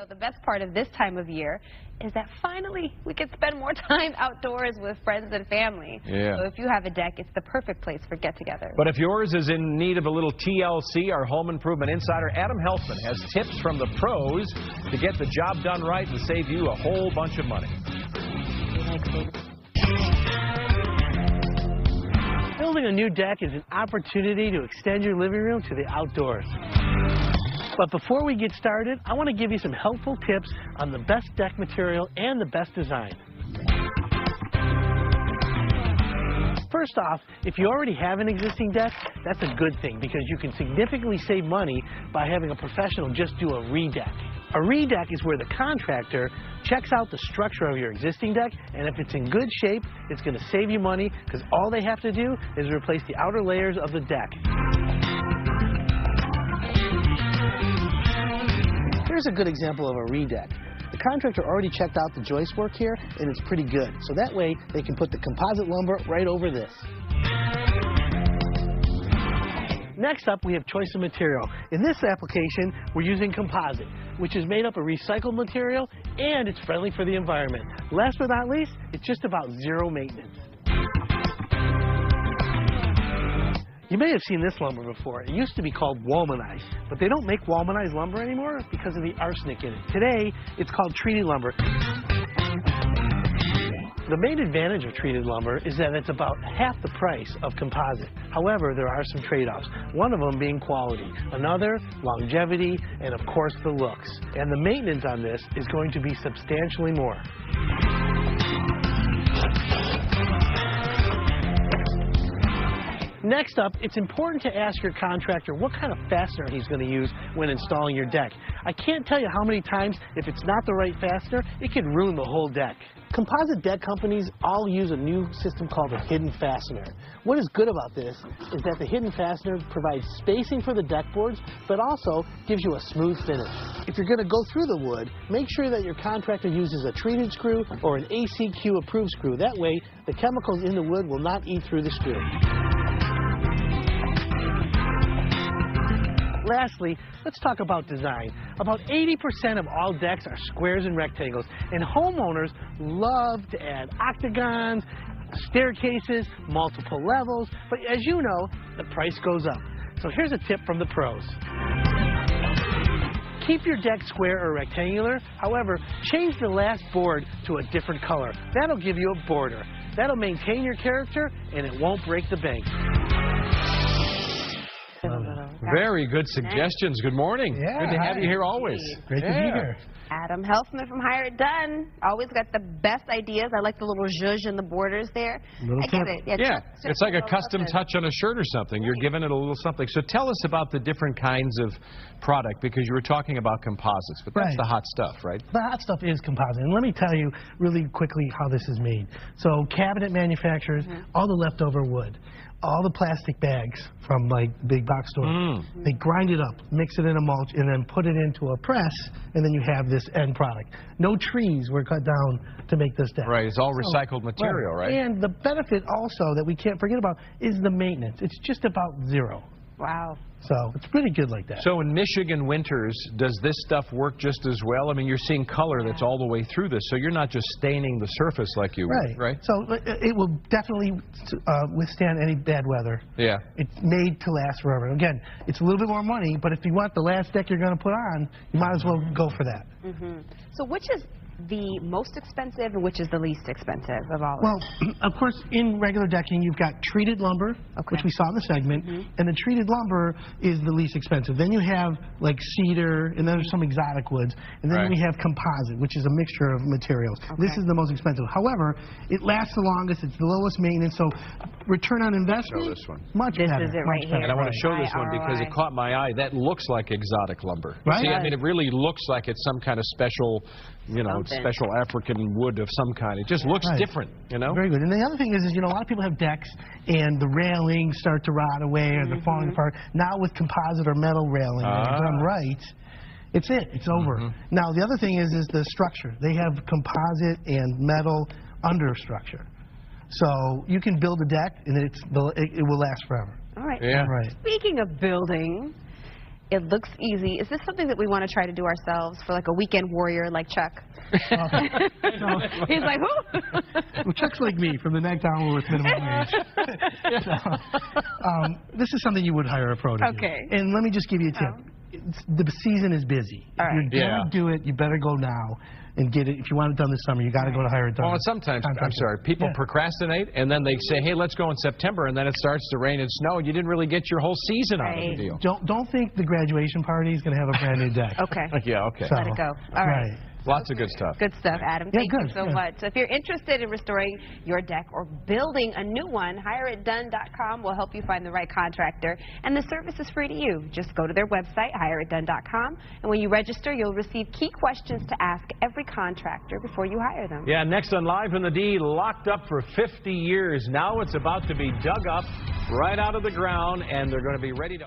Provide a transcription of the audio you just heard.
So the best part of this time of year is that finally we can spend more time outdoors with friends and family. Yeah. So if you have a deck, it's the perfect place for get-togethers. But if yours is in need of a little TLC, our home improvement insider Adam Helfman has tips from the pros to get the job done right and save you a whole bunch of money. Building a new deck is an opportunity to extend your living room to the outdoors. But before we get started, I want to give you some helpful tips on the best deck material and the best design. First off, if you already have an existing deck, that's a good thing because you can significantly save money by having a professional just do a redeck. A redeck is where the contractor checks out the structure of your existing deck, and if it's in good shape, it's going to save you money because all they have to do is replace the outer layers of the deck. Here's a good example of a redeck. The contractor already checked out the joist work here, and it's pretty good. So that way, they can put the composite lumber right over this. Next up, we have choice of material. In this application, we're using composite, which is made up of recycled material, and it's friendly for the environment. Last but not least, it's just about zero maintenance. You may have seen this lumber before. It used to be called womanized, but they don't make womanized lumber anymore because of the arsenic in it. Today, it's called treated lumber. The main advantage of treated lumber is that it's about half the price of composite. However, there are some trade-offs, one of them being quality, another, longevity, and of course the looks. And the maintenance on this is going to be substantially more. Next up, it's important to ask your contractor what kind of fastener he's going to use when installing your deck. I can't tell you how many times, if it's not the right fastener, it can ruin the whole deck. Composite deck companies all use a new system called a hidden fastener. What is good about this is that the hidden fastener provides spacing for the deck boards, but also gives you a smooth finish. If you're going to go through the wood, make sure that your contractor uses a treated screw or an ACQ approved screw. That way, the chemicals in the wood will not eat through the screw. Lastly, let's talk about design. About 80% of all decks are squares and rectangles, and homeowners love to add octagons, staircases, multiple levels, but as you know, the price goes up. So here's a tip from the pros. Keep your deck square or rectangular, however, change the last board to a different color. That'll give you a border. That'll maintain your character, and it won't break the bank. Very good suggestions. Good morning. Yeah, good to have you here always. Great to be here. Adam Helfman from Hire It Done. Always got the best ideas. I like the little zhuzh in the borders there. I get it. Yeah, it's like a custom touch on a shirt or something. You're giving it a little something. So tell us about the different kinds of product, because you were talking about composites, but that's the hot stuff, right? The hot stuff is composite. And let me tell you really quickly how this is made. So cabinet manufacturers, all the leftover wood, all the plastic bags from like big box stores, they grind it up, mix it in a mulch, and then put it into a press, and then you have this end product. No trees were cut down to make this deck. Right, it's all recycled material, right? And the benefit also that we can't forget about is the maintenance. It's just about zero. Wow. So it's pretty good like that. So in Michigan winters, does this stuff work just as well? I mean, you're seeing color that's all the way through this, so you're not just staining the surface like you would, right? So it will definitely withstand any bad weather. Yeah. It's made to last forever. Again, it's a little bit more money, but if you want the last deck you're going to put on, you might as well go for that. So which is the most expensive and which is the least expensive of all? Well, of course, in regular decking, you've got treated lumber, which we saw in the segment, and the treated lumber is the least expensive. Then you have like cedar, and then there's some exotic woods, and then we have composite, which is a mixture of materials. This is the most expensive. However, it lasts the longest, it's the lowest maintenance, so return on investment, show this one. Much better. This is it right here. And I want to show this one because it caught my eye. That looks like exotic lumber. Right? See, I mean, it really looks like it's some kind of special, you know, special African wood of some kind. It just looks different, you know? Very good. And the other thing is, you know, a lot of people have decks and the railings start to rot away or they're falling apart. Now with composite or metal railing, done right, it's over. Now the other thing is the structure. They have composite and metal understructure. So you can build a deck and it will last forever. All right. Yeah. Right. Speaking of building, It looks easy. Is this something that we want to try to do ourselves for like a weekend warrior like Chuck? He's like, who? Well, Chuck's like me, from the neck down with minimum wage. This is something you would hire a pro to do. And let me just give you a tip. The season is busy. If you're going to do it, you better go now and get it. If you want it done this summer, you got to go to hire it done. Well, sometimes, I'm sorry, people procrastinate, and then they say, hey, let's go in September, and then it starts to rain and snow, and you didn't really get your whole season out of the deal. Don't think the graduation party is going to have a brand new deck. Yeah, okay. Let it go. All right. Lots of good stuff. Good stuff, Adam. Thank you so much. So if you're interested in restoring your deck or building a new one, hireitdone.com will help you find the right contractor. And the service is free to you. Just go to their website, hireitdone.com, and when you register, you'll receive key questions to ask every contractor before you hire them. Yeah, next on Live in the D, locked up for 50 years. Now it's about to be dug up right out of the ground, and they're going to be ready to...